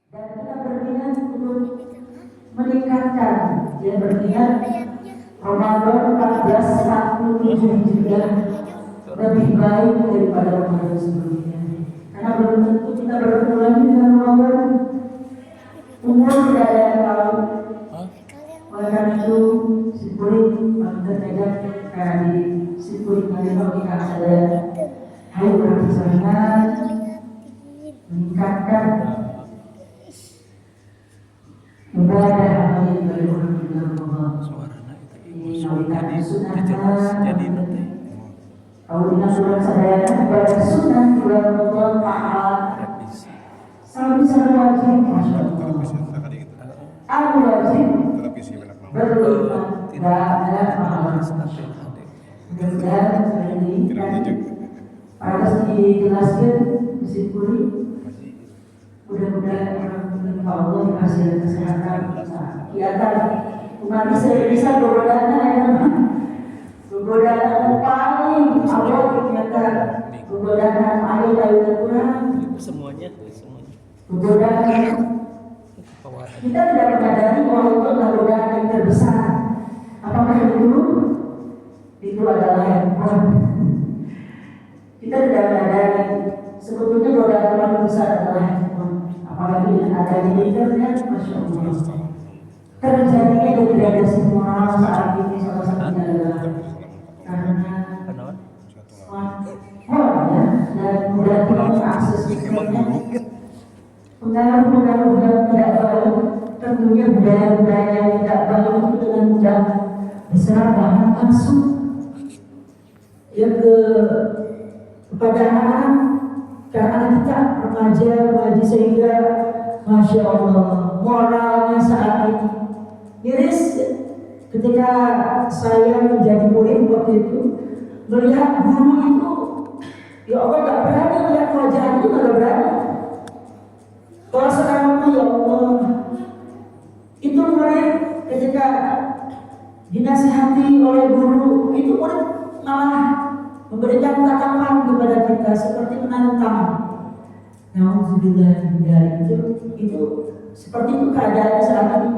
dan kita berniat untuk meningkatkan, dia berniat Ramadan 1447 juga lebih baik daripada Ramadan sebelumnya, karena belum tentu kita bertemu lagi dengan Ramadan. Umur tidak ada yang tahu. Oleh karena itu, Sipuri mengerjakan karena di Sipuri mengerjakan ada ayo bersama meningkatkan ibadah amal ibadah Allah. Ini meningkatkan sunnah. Kalau dengan surat sadaya ibadah sunnah bulan Ramadan mahal. Bisa wajib, masya Allah. Aku wajib beriman dan amal. Dan ini harus dijelaskan Sipuri. Mudah-mudahan orang Allah dikasih kesehatan, kegiatan. Umat bisa godaan paling Allah kegiatan, godaan air kurang. Semuanya. Godaan kita tidak menyadari bahwa itu adalah godaan yang terbesar. Apakah itu adalah handphone? Kita tidak menyadari sebetulnya godaan paling besar adalah handphone. Apalagi dengan adanya internet, masya Allah. Terjadinya degradasi moral saat ini salah satunya adalah karena smartphone ya, dan mudah mengakses internet. Pengaruh-pengaruh yang tidak baik, tentunya budaya-budaya yang tidak baik itu dengan mudah berserah masuk ya kepada anak kita remaja sehingga masya Allah moralnya saat ini miris. Ketika saya menjadi murid waktu itu melihat guru itu, ya Allah gak berani melihat wajah itu, gak berani. Kalau sekarang ya Allah, itu murid ketika dinasihati oleh guru, itu murid malah memberikan tatapan kepada kita seperti menantang. Nauzubillah itu seperti itu keadaan saat ini.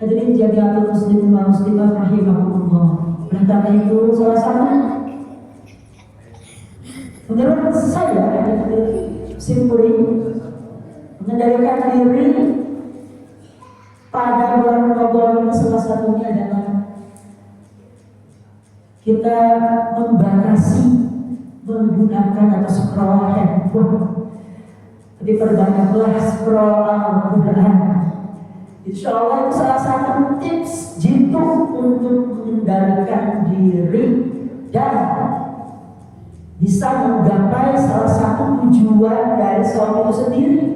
Hadirin jami'atul muslimin wa muslimat rahimahumullah. Oleh karena itu salah satu menurut saya Sipuri mengendalikan diri pada bulan Ramadan ini salah satunya adalah kita membatasi menggunakan atau scroll handphone. Jadi perbanyaklah scroll Al-Quran. Insya Allah itu salah satu tips jitu untuk mengendalikan diri dan bisa menggapai salah satu tujuan dari saum itu sendiri.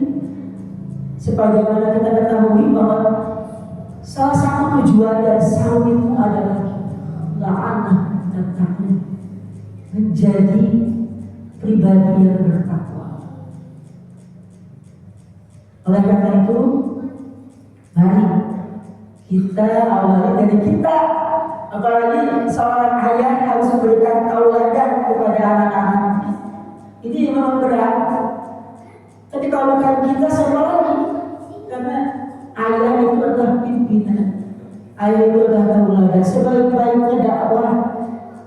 Sebagaimana kita ketahui bahwa salah satu tujuan dari saum itu adalah la'anah dan takut menjadi pribadi yang bertakwa. Oleh karena itu, mari kita awali dari kita. Apalagi seorang ayah harus memberikan tauladan kepada anak-anak. Ini memang berat. Tapi kalau bukan kita siapa lagi? Karena ayah itu adalah pimpinan. Ayah itu adalah tauladan. Sebaik-baiknya dakwah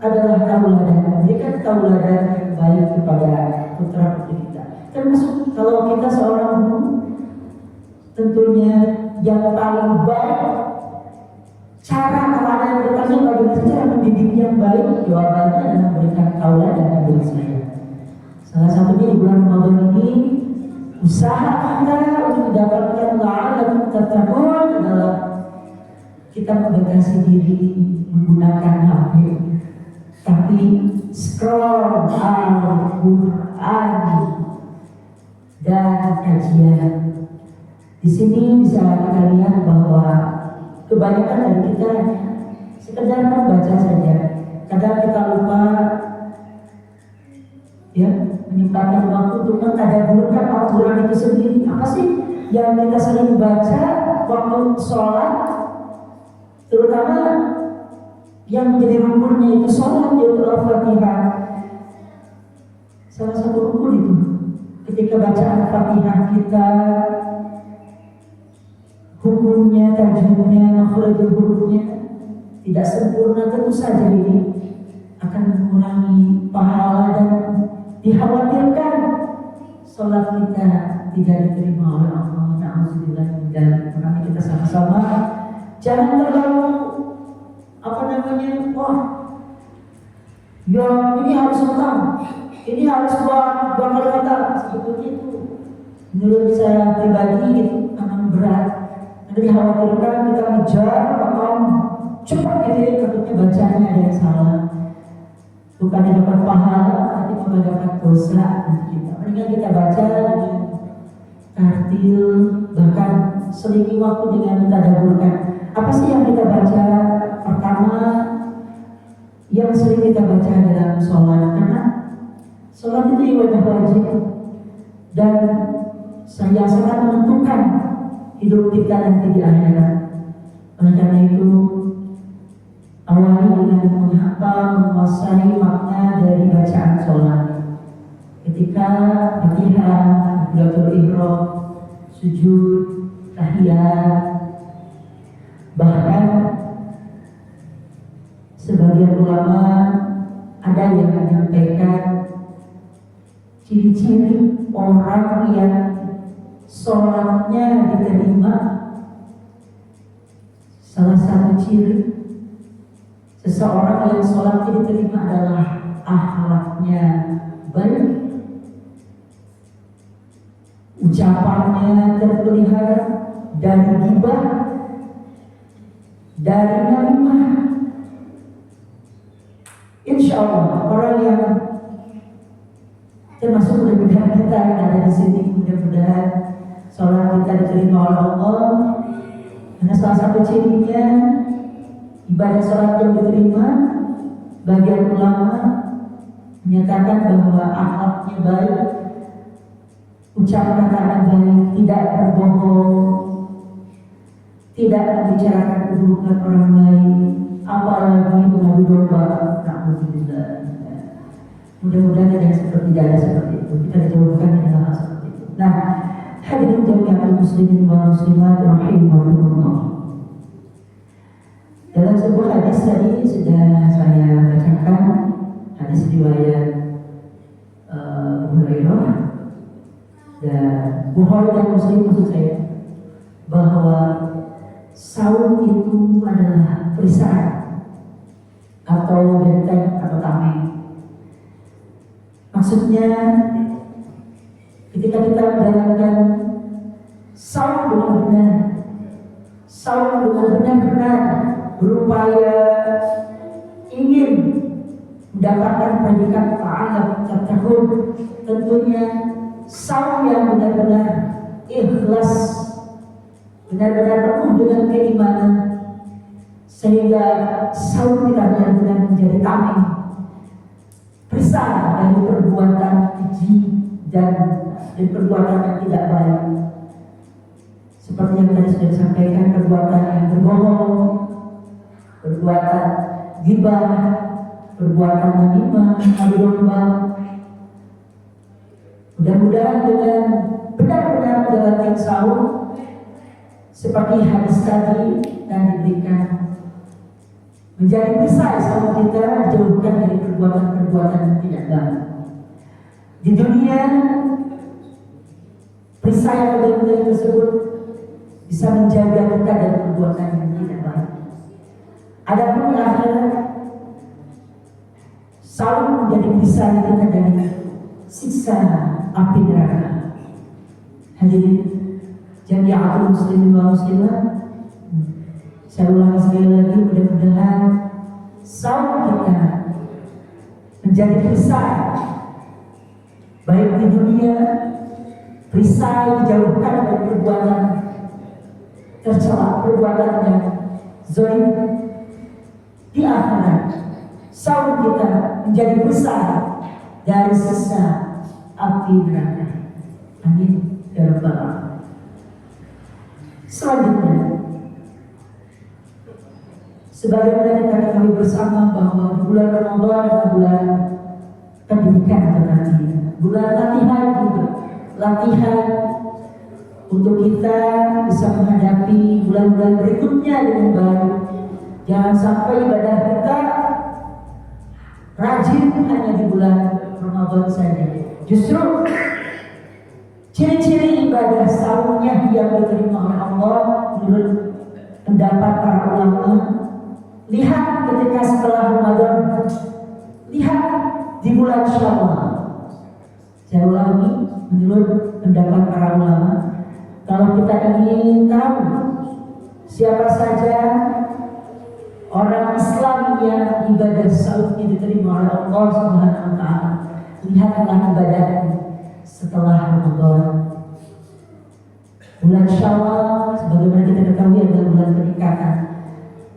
adalah tauladan. Berikan tauladan yang baik kepada putra putri kita. Termasuk kalau kita seorang guru, tentunya yang paling baik cara kepada yang bertanya bagaimana cara mendidik yang baik, jawabannya adalah memberikan tauladan yang bersih. Salah satunya di bulan Ramadan ini usaha kita untuk mendapatkan la'allakum tattaqun adalah kita membatasi diri menggunakan HP, tapi scroll Al-Quran dan kajian. Di sini bisa kita lihat bahwa kebanyakan dari kita sekedar membaca saja. Kadang kita lupa ya menyempatkan waktu untuk mentadabburkan Al-Quran itu sendiri. Apa sih yang kita sering baca waktu sholat, terutama yang menjadi rukunnya itu sholat, yaitu Al-Fatihah. Salah satu rukun itu ketika bacaan Al-Fatihah kita hukumnya, tajwidnya, makhrajul hurufnya tidak sempurna, tentu saja ini akan mengurangi pahala dan dikhawatirkan sholat kita tidak diterima oleh Allah. Na'udzubillah min dzalik. Maka kita sama-sama jangan terlalu wah, ya ini harus menang, ini harus dua kali menang. Sebetulnya itu menurut saya pribadi itu akan berat. Nanti dikhawatirkan kita ngejar atau cepat gitu ya, takutnya bacanya ada yang salah. Bukan dapat pahala, tapi malah dapat dosa kita. Mendingan kita baca dengan tartil, bahkan selingi waktu dengan mentadabburkan. Apa sih yang kita baca? Pertama, yang sering kita baca dalam sholat, karena sholat itu ibadah wajib dan saya sangat menentukan hidup kita nanti di akhirat. Oleh karena itu, awali dengan menghafal, menguasai makna dari bacaan sholat. Ketika Fatihah, takbiratul ihram, sujud, tahiyat, bahkan sebagian ulama ada yang menyampaikan ciri-ciri orang yang sholatnya diterima. Salah satu ciri seseorang yang sholatnya diterima adalah akhlaknya baik, ucapannya terpelihara dari ghibah, dari namimah. Insya Allah orang yang termasuk mudah-mudahan kita yang ada di sini, mudah-mudahan sholat kita diterima oleh Allah. Karena salah satu cirinya ibadah sholat yang diterima, bagian ulama menyatakan bahwa akhlaknya baik, ucapan kata baik, tidak berbohong, tidak membicarakan keburukan orang lain, apalagi mengadu domba. Mudah-mudahan ada yang tidak ada seperti itu. Kita dijauhkan dari hal seperti itu. Nah, hadirin jami'an muslimin wa muslimat rahimakumullah. Dalam sebuah hadis tadi sudah saya bacakan, hadis riwayat Hurairah dan Bukhari dan Muslim, maksud saya, bahwa saum itu adalah perisai atau benteng atau tameng. Maksudnya ketika kita menjalankan saum dengan benar, saum dengan benar-benar berupaya ingin mendapatkan predikat ta'ala tattaqun, tentunya saum yang benar-benar ikhlas, benar-benar penuh dengan keimanan, sehingga saum kita benar-benar menjadi tameng, perisai dari perbuatan keji dan perbuatan yang tidak baik. Seperti yang tadi sudah disampaikan, perbuatan yang berbohong, perbuatan ghibah, perbuatan namimah, adu domba. Mudah-mudahan dengan benar-benar menjalankan saum seperti hadis tadi dan diberikan menjadi perisai saum kita, dijauhkan dari perbuatan-perbuatan yang tidak baik. Di dunia, perisai yang benar-benar tersebut bisa menjaga kita dari perbuatan yang tidak baik. Adapun di akhirat, saum menjadi perisai kita dari siksa api neraka. Hadirin jami'atul muslimin wa muslimat, saya ulangi sekali lagi, mudah-mudahan saum kita menjadi perisai baik di dunia, perisai dijauhkan dari perbuatan tercela, perbuatan yang zalim. Di akhirat, saum kita menjadi perisai dari siksa api neraka. Amin ya rabbal alamin. Selanjutnya, sebagaimana kita ketahui bersama bahwa di bulan Ramadan adalah bulan pendidikan atau latihan, bulan latihan juga, latihan untuk kita bisa menghadapi bulan-bulan berikutnya dengan baik. Jangan sampai ibadah kita rajin hanya di bulan Ramadan saja. Justru ciri-ciri ibadah sahurnya yang diterima oleh Allah menurut pendapat para ulama, lihat ketika setelah Ramadan, lihat di bulan Syawal. Saya ulangi, menurut pendapat para ulama, kalau kita ingin tahu siapa saja orang Islam yang ibadah sahurnya diterima oleh Allah Subhanahu wa taala, lihatlah ibadahnya setelah Ramadan. Bulan Syawal sebagaimana kita ketahui adalah bulan peningkatan.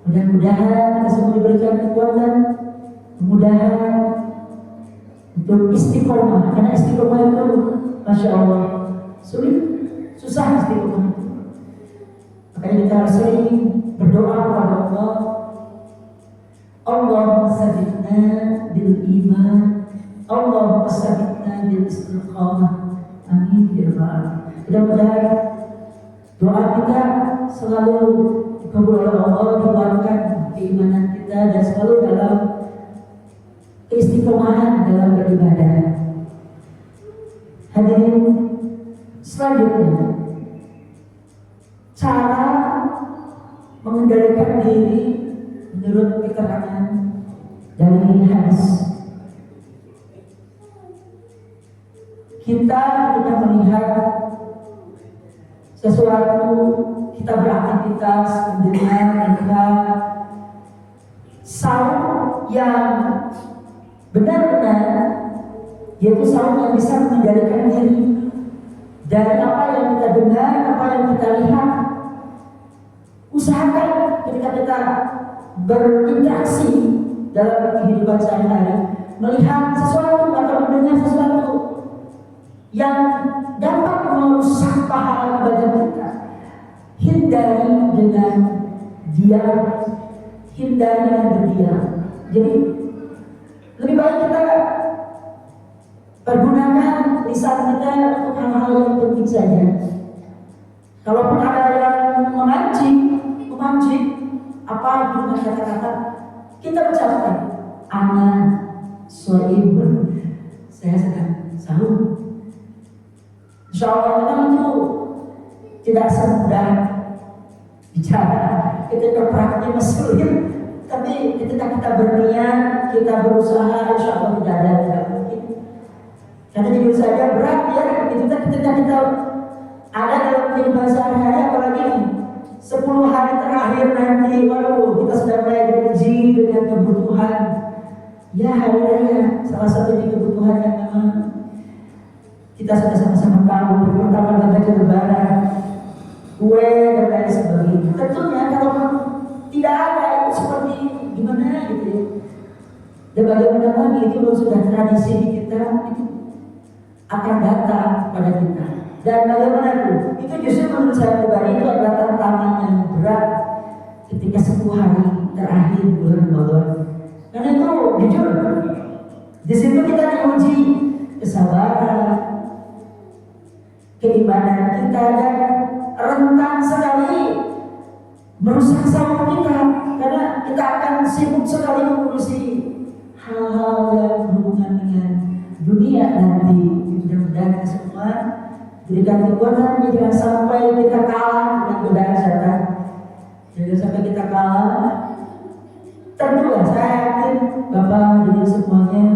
Mudah-mudahan kita semua diberikan kekuatan, kemudahan untuk istiqomah, karena istiqomah itu Masya Allah sulit, susah istiqomah itu. Makanya kita harus sering berdoa kepada Allah, Allahumma sabitna bil iman, Allahumma sabitna bil istiqamah. Amin ya rabbal. Mudah-mudahan doa kita selalu dikabul oleh Allah, dikuatkan keimanan kita dan selalu dalam keistiqomahan dalam beribadah. Hadirin selanjutnya, cara mengendalikan diri menurut keterangan dari hadis. Kita melihat sesuatu, kita beraktivitas, mendengar sound yang benar-benar, yaitu sound yang bisa mengendalikan diri dari apa yang kita dengar, apa yang kita lihat. Usahakan ketika kita berinteraksi dalam kehidupan sehari-hari, melihat sesuatu atau mendengar sesuatu yang dapat merusak pahala ibadah kita, hindari dengan diam, hindari dengan berdiam. Jadi lebih baik kita pergunakan lisan kita untuk hal-hal yang penting saja. Kalaupun ada yang memancing apa dengan kata-kata, kita ucapkan ana shaim, saya sedang sahur. Insyaallah memang itu tidak semudah bicara, ketika praktiknya sulit, tapi ketika kita berniat, kita berusaha, insyaallah tidak mungkin. Karena jujur saja berat ya, ketika kita ada dalam kehidupan sehari-hari, apalagi 10 hari terakhir nanti, waduh, kita sudah mulai diuji dengan kebutuhan. Ya, hari raya salah satunya kebutuhan yang memang kita sudah sama-sama tahu, pertama baju lebaran, kue dan lain sebagainya. Tentunya kalau tidak ada itu seperti gimana gitu ya. Dan bagaimana lagi itu kalau sudah tradisi di kita, itu akan datang pada kita. Dan bagaimana itu justru menurut saya pribadi itu adalah tantangan yang berat ketika 10 hari terakhir bulan Ramadan. Karena itu jujur, di situ kita diuji kesabaran, keimanan kita, dan rentan sekali merusak sahur kita, karena kita akan sibuk sekali mengurusi hal-hal yang berhubungan dengan dunia nanti. Mudah-mudahan kita semua berikan kekuatan, jangan sampai kita kalah dengan godaan setan, jangan sampai kita kalah. Tentu ya, saya yakin Bapak jadi semuanya,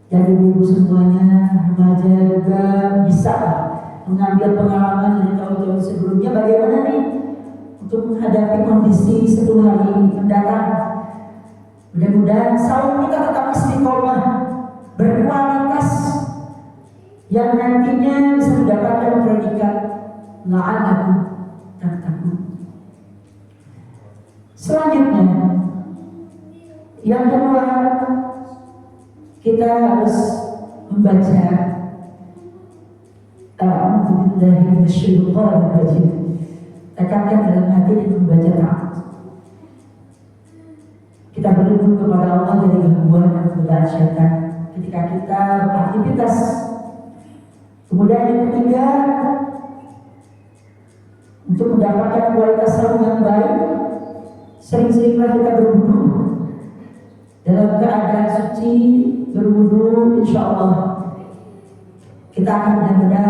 jadi ibu semuanya, remaja juga bisa mengambil pengalaman dari tahun-tahun sebelumnya bagaimana nih untuk menghadapi kondisi 10 hari mendatang. Mudah-mudahan sahur kita tetap istiqomah, berkualitas, yang nantinya bisa mendapatkan predikat la'anakum tattaqun. Selanjutnya, yang kedua, kita harus membaca a'udzubillahi minasyaitonir rajim. Tekankan dalam hati dan membaca ta'awudz. Kita berlindung kepada Allah dari gangguan dan godaan syaitan ketika kita beraktivitas. Kemudian yang ketiga, Untuk mendapatkan kualitas saum yang baik, sering-seringlah kita berwudu. Dalam keadaan suci berwudu, insya Allah kita akan benar-benar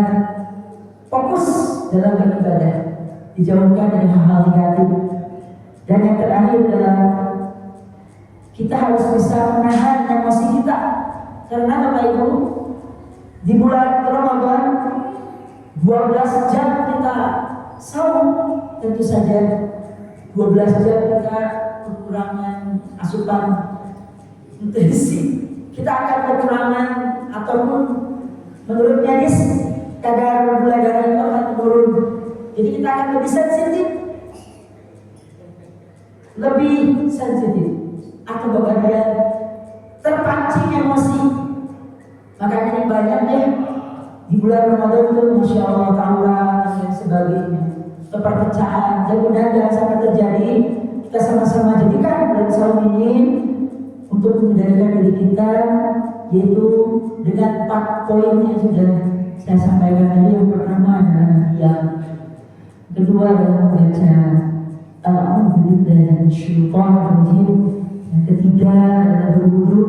fokus dalam beribadah, dijauhkan dari hal-hal negatif. Dan yang terakhir adalah kita harus bisa menahan emosi kita, karena Bapak Ibu, di bulan Ramadan 12 jam kita saum, tentu saja 12 jam kita kekurangan asupan nutrisi, kita akan kekurangan, ataupun menurut medis kadar gula darah itu akan turun. Jadi kita akan lebih sensitif atau bagian terpancing emosi. Makanya ini banyak ya di bulan Ramadan itu, Masya Allah, tawuran dan sebagainya, perpecahan. Mudah-mudahan jangan sampai terjadi. Kita sama-sama jadikan bulan saum ini untuk mengendalikan diri kita, yaitu dengan 4 poin yang sudah saya sampaikan tadi. Yang pertama adalah diam, kedua adalah membaca A'udzubillahi minasyaitonir rajim, yang ketiga adalah berwudu,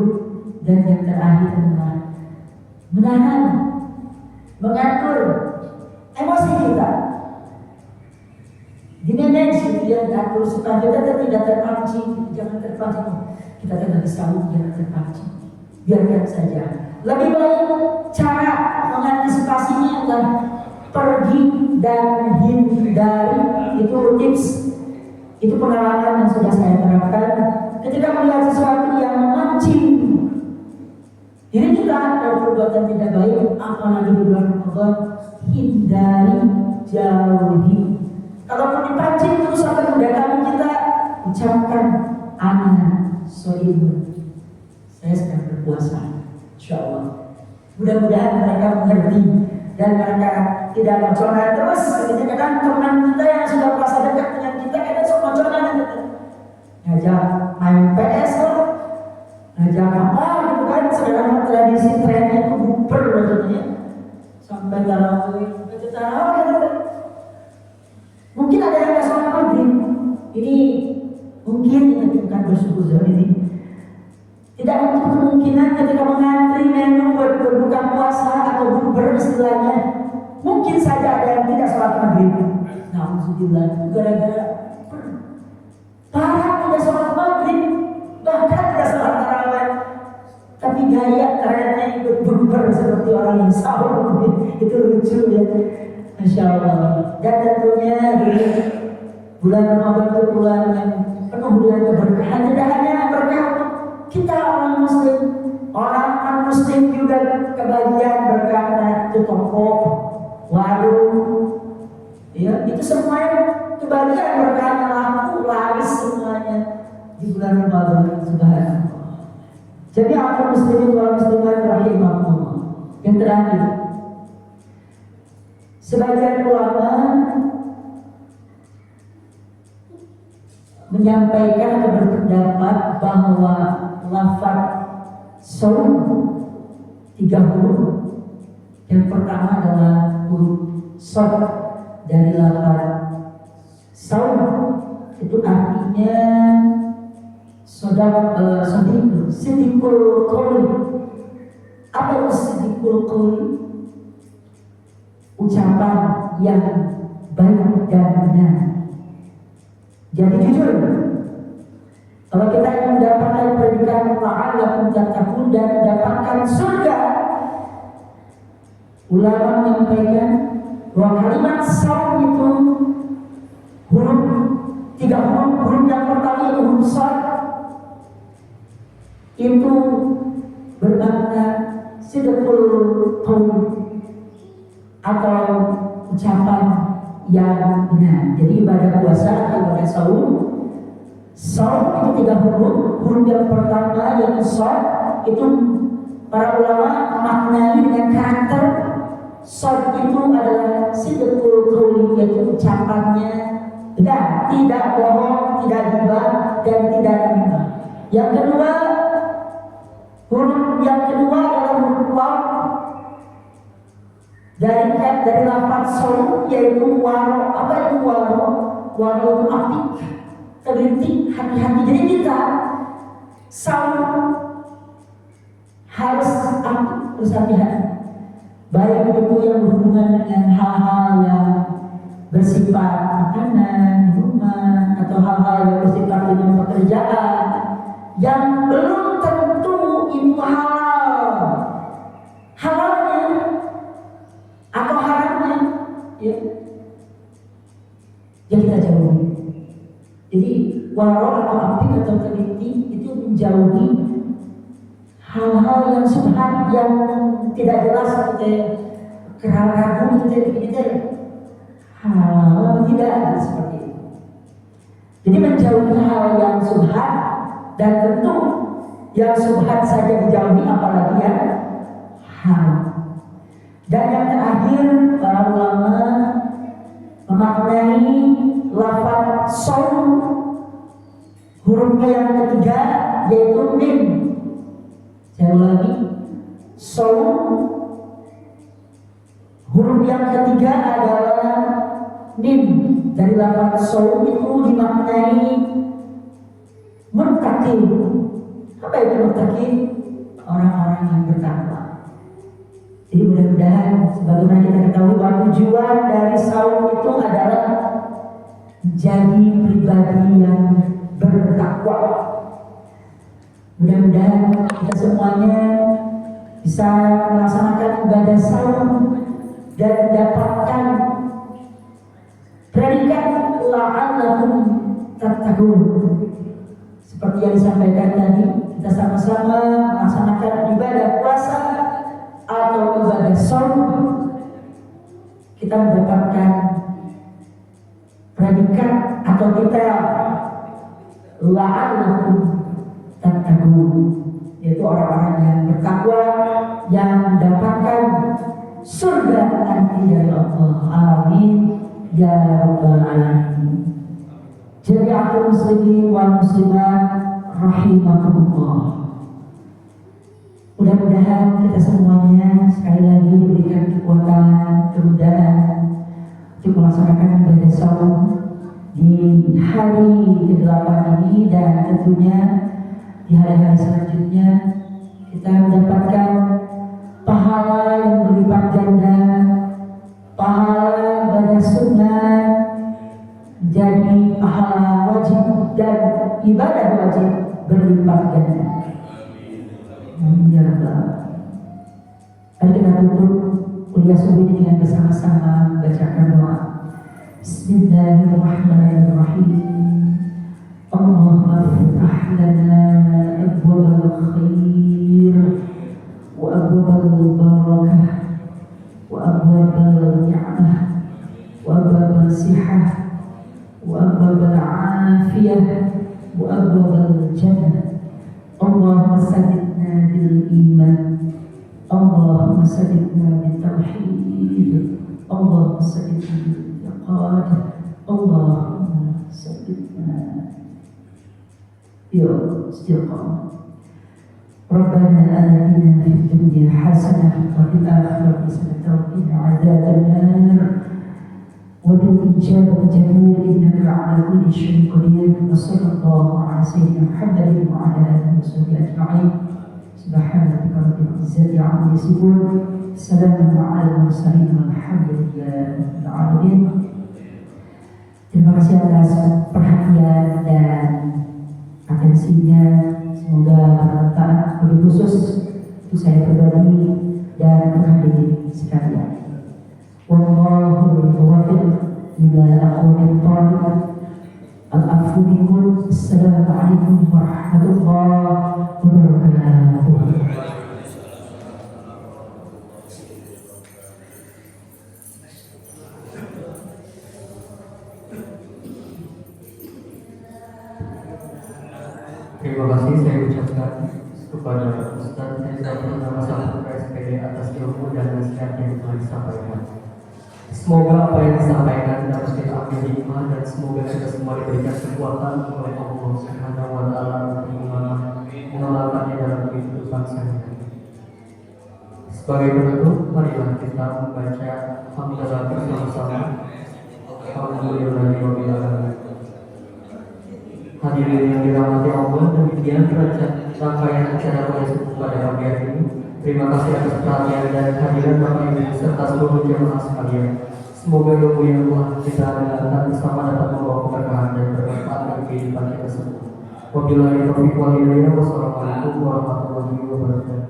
dan yang terakhir adalah menahan, mengatur emosi kita, dimanage gitu ya, diatur supaya kita tidak terpancing. Jangan terpancing, kita tidak saum, jangan terpancing, biarkan saja. Lebih baik cara mengantisipasinya adalah pergi dan hindari. Itu tips, itu pengalaman yang sudah saya terapkan ketika melihat sesuatu yang memancing diri kita dari perbuatan tidak baik, apalagi di bulan Ramadan, hindari, jauhi. Kalaupun dipancing terus akan mendatangi kita, ucapkan ana shaim, saya sedang berpuasa, insya Allah. Mudah-mudahan mereka mengerti dan mereka tidak menconan terus. Kadang teman kita yang sudah puasa dekat dengan kita kadang sok menconan, ngajak main PS loh, ngajak apa gitu kan. Sekarang tradisi trennya itu buper maksudnya, sampai tarawih, baca tarawih gitu. Mungkin ada yang nggak sholat maghrib. Ini mungkin kita bukan bersyukur ini. Tidak untuk kemungkinan ketika mengantri menu buat berbuka puasa atau bukber istilahnya, mungkin saja ada yang tidak sholat maghrib. Alhamdulillah, gara-gara parah tidak sholat maghrib, bahkan tidak sholat tarawih, tapi gaya kerennya ikut bukber seperti orang yang sahur. Itu lucu ya, Masya Allah. Dan tentunya di bulan Ramadan itu bulan yang penuh dengan keberkahan. Tidak hanya berkah kita orang muslim, orang non-muslim juga kebagian berkah itu toko, warung, ya itu semuanya kebagian berkahnya, laku laris semuanya di bulan Ramadan. Subhanallah. Jadi orang muslimin wal muslimat rahimahumullah. Yang terakhir, sebagian ulama menyampaikan atau berpendapat bahwa lafaz saum 3 huruf. Yang pertama adalah huruf shad dari lafaz saum, itu artinya sidikul qaul. Apa itu sidikul qaul? Ucapan yang baik dan benar. Jadi jujur. Kalau kita ingin mendapatkan predikat ta'ala tattaqun dan mendapatkan surga, ulama menyampaikan bahwa kalimat saum itu huruf 3 huruf. Huruf yang pertama itu huruf shad, itu bermakna sidqul qaul atau ucapan yang benar. Jadi ibadah puasa, ibadah saum itu 3 huruf. Huruf yang pertama yaitu shad, itu para ulama maknanya dengan karakter. Shad itu adalah sidqul qaul, yaitu ucapannya benar, tidak bohong, tidak gibah, dan tidak namimah. Yang kedua, huruf yang kedua adalah huruf waw dari lafaz saum, yaitu waro. Apa itu waro? waro itu api, teliti, hati-hati. Jadi kita saum harus hati-hati. Baik itu yang berhubungan dengan hal-hal yang bersifat makanan di rumah atau hal-hal yang bersifat dengan pekerjaan yang belum tentu itu halalnya atau haramnya, ya kita jauhi. Jadi waro atau api atau teliti itu menjauhi hal-hal yang subhat, yang tidak jelas, ragu kita halal atau tidak, seperti itu. Jadi menjauhi hal yang subhat, dan tentu yang subhat saja dijauhi, apalagi yang haram. Dan yang terakhir, para ulama memaknai lafaz shaum hurufnya yang ketiga yaitu mim. Saya ulangi, shaum huruf yang ketiga adalah mim. Dari lafaz shaum itu dimaknai muttaqin. Apa itu muttaqin? Orang-orang yang bertakwa. Jadi mudah-mudahan sebagaimana kita ketahui bahwa tujuan dari saum itu adalah menjadi pribadi yang bertakwa. Mudah-mudahan kita semuanya bisa melaksanakan ibadah saum dan mendapatkan predikat la'allakum tattaqun. Seperti yang disampaikan tadi, kita sama-sama melaksanakan ibadah puasa atau ibadah saum, kita mendapatkan predikat atau titel la'allakum tattaqun, yaitu orang-orang yang bertakwa yang mendapatkan surga nanti dari Allah. Amin ya rabbal alamin. Jami'atul muslimin wal muslimat rahimakumullah. Mudah-mudahan kita semuanya sekali lagi diberikan kekuatan, kemudahan untuk melaksanakan ibadah saum di hari ke-8 ini, dan tentunya di hari-hari selanjutnya kita mendapatkan pahala yang berlipat ganda, pahala ibadah sunnah menjadi pahala wajib dan ibadah wajib berlipat ganda. Mari kita tutup kuliah subuh ini dengan bersama-sama bacakan doa. Bismillahirrahmanirrahim. Allahumma iftah lana abwabal khair wa abwabal barakah wa abwabal ni'mah wa abwabal sihah wa abwabal afiyah wa abwabal jannah. Allahumma saddidna bil iman, Allahumma saddidna bil tauhid, Allahumma saddidna bil iqad, Allahumma saddidna bil istiqamah. Rabbana atina fid dunya hasanah wa fil akhirati hasanah wa qina adzabannar. وبالإجابة جميل إنك على كل شيء قدير. وصلى الله على سيدنا محمد وعلى آله وصحبه أجمعين. سبحان ربك رب العزة عما يصفون، سلام على المرسلين والحمد لله رب العالمين. Terima kasih atas perhatian dan atensinya. Semoga bermanfaat, lebih khusus untuk saya pribadi dan hadirin sekalian. Wallahul muwaffiq ila aqwamit thariq. Al-afwu minkum. Assalamualaikum warahmatullahi wabarakatuh. Terima kasih saya ucapkan kepada Ustaz Zainal bersama-sama PSPD atas ilmu dan nasihat yang telah disampaikan. Semoga apa yang disampaikan dapat kita ambil hikmah, dan semoga kita semua diberikan kekuatan oleh Allah Subhanahu wa Ta'ala untuk mengamalkannya dalam kehidupan sehari-hari. Sebagai penutup, marilah kita membaca hamdalah bersama-sama. Alhamdulillahirabbil alamin. hadirin yang dirahmati Allah, demikian rangkaian acara pada pagi hari ini. Terima kasih atas perhatian dan kehadiran Bapak Ibu serta seluruh jemaah sekalian. Semoga ilmu yang telah kita dengarkan bersama dapat membawa keberkahan dan bermanfaat bagi kehidupan kita semua. Wabillahi taufiq wal hidayah. Wassalamualaikum warahmatullahi wabarakatuh.